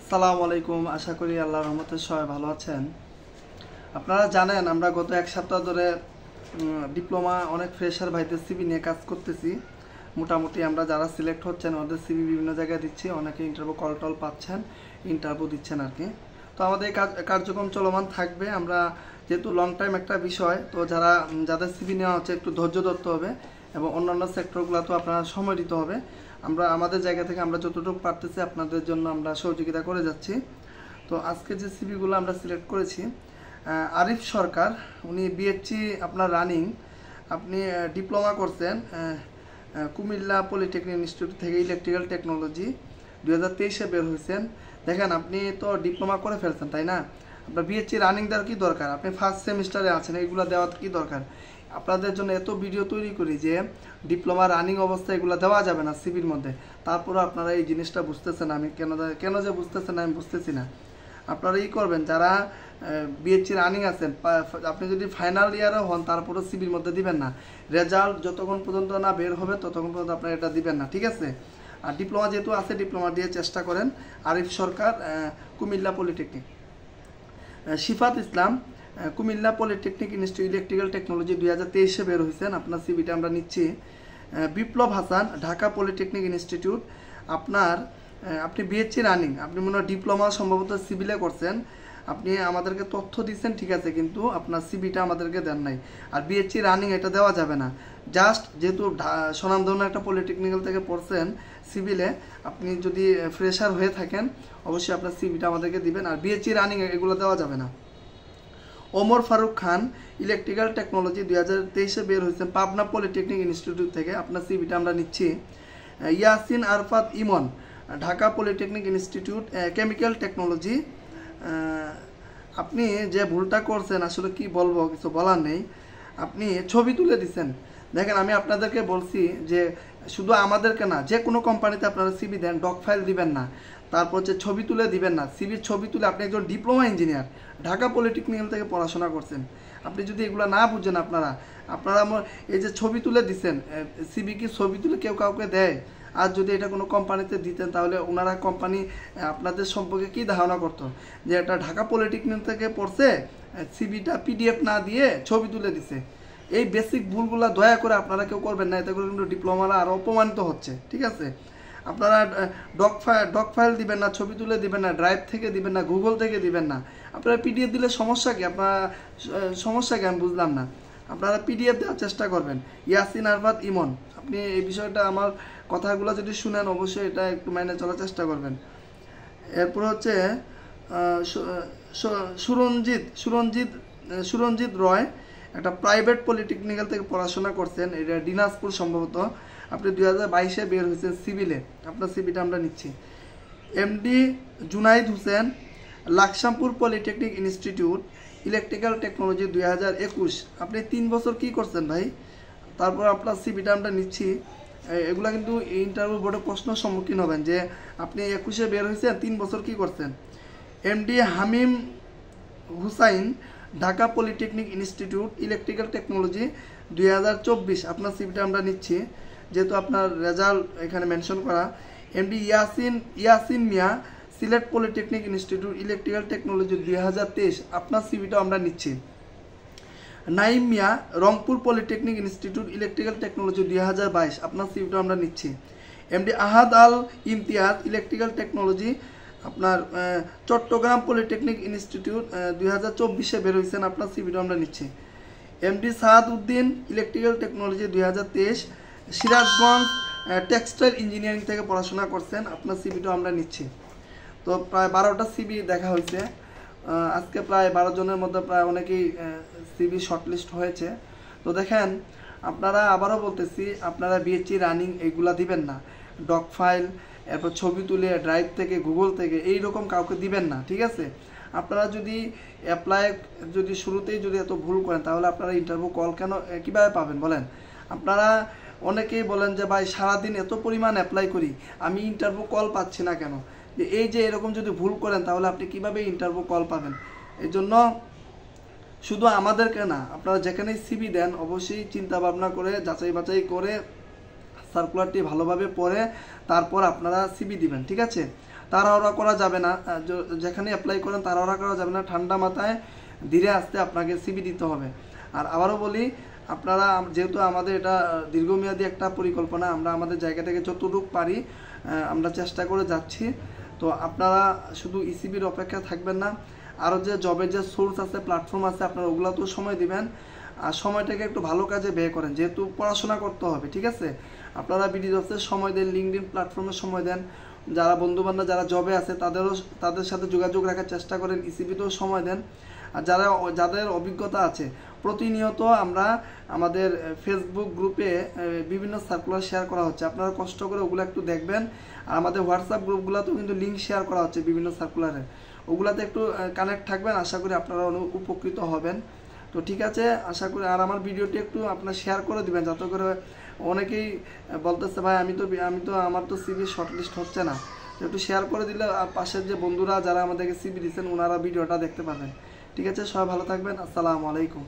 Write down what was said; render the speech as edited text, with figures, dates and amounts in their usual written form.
আসসালামু আলাইকুম। আশা করি আল্লাহর রহমতে সবাই ভালো আছেন। আপনারা জানেন আমরা গত এক সপ্তাহ ধরে ডিপ্লোমা অনেক ফ্রেশার ভাইদের সিভি নিয়ে কাজ করতেছি। মোটামুটি আমরা যারা সিলেক্ট হচ্ছেন ওদের সিভি বিভিন্ন জায়গায় দিচ্ছি, অনেকে ইন্টারভিউ কল টল পাচ্ছেন, ইন্টারভিউ দিচ্ছেন আর কি। তো আমাদের এই কার্যক্রম চলমান থাকবে। আমরা যেহেতু লং টাইম একটা বিষয়, তো যাদের সিভি নেওয়া হচ্ছে একটু ধৈর্য ধরতে হবে এবং অন্যান্য সেক্টরগুলোতেও আপনারা সময় দিতে হবে। আমরা আমাদের জায়গা থেকে আমরা যতটুকু পারতেছি আপনাদের জন্য আমরা সহযোগিতা করে যাচ্ছি। তো আজকে যে সিভিগুলো আমরা সিলেক্ট করেছি, আরিফ সরকার, উনি বিএসসি আপনার রানিং, আপনি ডিপ্লোমা করছেন কুমিল্লা পলিটেকনিক ইনস্টিটিউট থেকে ইলেকট্রিক্যাল টেকনোলজি 2023-এ বের হয়েছেন। দেখেন আপনি তো ডিপ্লোমা করে ফেলছেন, তাই না? আপনার বিএসসি রানিং দেওয়ার কী দরকার? আপনি ফার্স্ট সেমিস্টারে আছেন, এইগুলো দেওয়ার কী দরকার? আপনাদের জন্য এত ভিডিও তৈরি করি যে ডিপ্লোমা রানিং অবস্থায় এগুলো দেওয়া যাবে না সিভির মধ্যে। তারপরে আপনারা এই জিনিসটা বুঝতেছেন, আমি কেন যে বুঝতেছেন আমি বুঝতেছি না। আপনারা করবেন যারা বিএসসি রানিং আছেন, আপনি যদি ফাইনাল ইয়ারও হন তারপরেও সিভির মধ্যে দিবেন না। রেজাল্ট যতক্ষণ পর্যন্ত না বের হবে ততক্ষণ পর্যন্ত আপনারা এটা দিবেন না, ঠিক আছে? আর ডিপ্লোমা যেহেতু আছে, ডিপ্লোমা দিয়ে চেষ্টা করেন। Arif Sarkar, Comilla polytechnic. Shifat Islam, Comilla polytechnic institute electrical technology 2023-এ বের হয়েছেন, আপনার সিভিটা আমরা নিচ্ছি। বিপ্লব হাসান, ঢাকা পলিটেকনিক ইনস্টিটিউট, আপনি বিএসসি রানিং, আপনি মনে হয় ডিপ্লোমা সম্ভবত সিভিলে করছেন, আপনি আমাদেরকে তথ্য দিচ্ছেন, ঠিক আছে, কিন্তু আপনার সিভিটা আমাদেরকে দেন নাই। আর বিএসসি রানিং এটা দেওয়া যাবে না। জাস্ট যেহেতু স্বনামধন্য একটা পলিটেকনিক্যাল থেকে পড়ছেন সিভিলে, আপনি যদি ফ্রেশার হয়ে থাকেন অবশ্যই আপনার সিভিটা আমাদেরকে দিবেন। আর বিএসসি রানিং এগুলো দেওয়া যাবে না। ওমর ফারুক খান, ইলেকট্রিক্যাল টেকনোলজি 2023-এ বের হয়েছেন পাবনা পলিটেকনিক ইনস্টিটিউট থেকে, আপনার সিভিটা আমরা নিচ্ছি। Yasin Arafat Emon, Dhaka polytechnic institute chemical technology. আপনি যে ভুলটা করছেন আসলে কি বলবো, কিছু বলার নেই। আপনি ছবি তুলে দিচ্ছেন। দেখেন আমি আপনাদেরকে বলছি যে শুধু আমাদেরকে না, যে কোনো কোম্পানিতে আপনারা সিভি দেন, ডক ফাইল দিবেন না, তারপর হচ্ছে ছবি তুলে দিবেন না। সিভির ছবি তুলে, আপনি একজন ডিপ্লোমা ইঞ্জিনিয়ার, ঢাকা পলিটেকনিক্যাল থেকে পড়াশোনা করছেন, আপনি যদি এগুলো না বুঝেন, আপনারা এই যে ছবি তুলে দিচ্ছেন, সিভি কি ছবি তুলে কেউ কাউকে দেয়? আর যদি এটা কোনো কোম্পানিতে দিতেন তাহলে ওনারা কোম্পানি আপনাদের সম্পর্কে কী ধারণা করতো, যে এটা ঢাকা পলিটেকনিক থেকে পড়ছে, সিভিটা পিডিএফ না দিয়ে ছবি তুলে দিছে। এই বেসিক ভুলগুলো দয়া করে আপনারা কেউ করবেন না, এতে করে কিন্তু ডিপ্লোমারা আরও অপমানিত হচ্ছে, ঠিক আছে? আপনারা ডক ফাইল দিবেন না, ছবি তুলে দিবেন না, ড্রাইভ থেকে দিবেন না, গুগল থেকে দিবেন না। আপনারা পিডিএফ দিলে সমস্যা কি? সমস্যা কি আমি বুঝলাম না। আপনারা পিডিএফ দেওয়ার চেষ্টা করবেন। ইয়াসিন আরফাত ইমন, আপনি এই বিষয়টা, আমার কথাগুলো যদি শুনেন অবশ্যই এটা একটু মাইনে চলার চেষ্টা করবেন। এরপর হচ্ছে সুরঞ্জিত রয়, একটা প্রাইভেট পলিটেকনিক্যাল থেকে পড়াশোনা করছেন, এটা দিনাজপুর সম্ভবত, আপনি 2022-এ বের হয়েছেন সিভিলে, আপনার সিভিটা আমরা নিচ্ছি। MD Junaid Hossain, Laksampur polytechnic institute electrical technology 2021, আপনি 3 বছর কি করছেন ভাই? তারপর আপনার সিভিটা আমরা নিচ্ছি। এগুলা কিন্তু ইন্টারভিউ বোর্ডে প্রশ্নের সম্মুখীন হবেন যে আপনি 21-এ বের হয়েছেন, 3 বছর কি করছেন। MD Hamim Hussain, Dhaka polytechnic institute electrical technology 2024, আপনার সিভিটা আমরা নিচ্ছি, যেহেতু আপনার রেজাল্ট এখানে মেনশন করা। MD Yasin Mia, Sylhet polytechnic institute electrical technology 2023, আপনার সিভিটা আমরা নিচ্ছি। Naim Mia, Rangpur polytechnic institute electrical technology 2022, আপনার সিভিটা আমরা নিচ্ছি। MD Ahad Al Imtiaz, electrical technology, আপনার চট্টগ্রাম পলিটেকনিক ইনস্টিটিউট 2024-এ বের হয়েছেন, আপনার সিভিটা আমরা নিচ্ছি। MD Saad Uddin, electrical technology 2023, Sirajganj textile engineering থেকে পড়াশোনা করছেন, আপনার সিভিটা আমরা নিচ্ছি। তো প্রায় 12টা সিভি দেখা হয়েছে আজকে, প্রায় 12 জনের মধ্যে প্রায় অনেকেই সিভি শর্টলিস্ট হয়েছে। তো দেখেন, আপনারা আবারও বলতেছি, আপনারা বিএসসি রানিং এইগুলা দিবেন না, ডক ফাইল, এরপর ছবি তুলে ড্রাইভ থেকে, গুগল থেকে, এই রকম কাউকে দিবেন না, ঠিক আছে? আপনারা যদি যদি শুরুতেই যদি এত ভুল করেন তাহলে আপনারা ইন্টারভিউ কল কীভাবে পাবেন বলেন? আপনারা অনেকেই বলেন যে ভাই সারাদিন এত পরিমাণ অ্যাপ্লাই করি, আমি ইন্টারভিউ কল পাচ্ছি না কেন? এই যে এরকম যদি ভুল করেন তাহলে আপনি কিভাবে ইন্টারভিউ কল পাবেন? এই জন্য শুধু আমাদেরকে না, আপনারা যেখানেই সিভি দেন অবশ্যই চিন্তা ভাবনা করে, যাচাই বাছাই করে সার্কুলারটি ভালোভাবে পড়ে তারপর আপনারা সিবি দিবেন, ঠিক আছে? তাড়াহুড়া করা যাবে না, যেখানে অ্যাপ্লাই করেন তাড়াহুড়া করা যাবে না, ঠান্ডা মাথায় ধীরে আস্তে আপনাকে সিবি দিতে হবে। আর আবারও বলি, আপনারা যেহেতু আমাদের এটা দীর্ঘমেয়াদী একটা পরিকল্পনা, আমরা আমাদের জায়গা থেকে যতটুকু পারি আমরা চেষ্টা করে যাচ্ছি। তো আপনারা শুধু ইসিবির অপেক্ষা থাকবেন না, আরও যে জবের যে সোর্স আছে, প্ল্যাটফর্ম আছে, আপনারা ওগুলোতেও সময় দিবেন। আর সময়টাকে একটু ভালো কাজে ব্যয় করেন, যেহেতু পড়াশোনা করতে হবে, ঠিক আছে? আপনারা বিডি জবসে সময় দেন, লিঙ্কডইন প্ল্যাটফর্মে সময় দেন, যারা বন্ধুবান্ধব যারা জবে আছে তাদের সাথে যোগাযোগ রাখার চেষ্টা করেন, ইসিবিতেও সময় দেন। আর যাদের অভিজ্ঞতা আছে, প্রতিনিয়ত আমরা আমাদের ফেসবুক গ্রুপে বিভিন্ন সার্কুলার শেয়ার করা হচ্ছে, আপনারা কষ্ট করে ওগুলো একটু দেখবেন। আর আমাদের হোয়াটসঅ্যাপ গ্রুপগুলোতেও কিন্তু লিঙ্ক শেয়ার করা হচ্ছে বিভিন্ন সার্কুলারে, ওগুলাতে একটু কানেক্ট থাকবেন, আশা করি আপনারা উপকৃত হবেন। তো ঠিক আছে, আশা করি। আর আমার ভিডিওটি একটু আপনার শেয়ার করে দিবেন, যাতে করে অনেকেই বলতেছে ভাই আমি তো আমার তো সিবি শর্টলিস্ট হচ্ছে না। তো একটু শেয়ার করে দিলে পাশের যে বন্ধুরা যারা আমাদেরকে সিবি দিচ্ছেন ওনারা ভিডিওটা দেখতে পাবেন। ঠিক আছে, সবাই ভালো থাকবেন। আসসালামু আলাইকুম।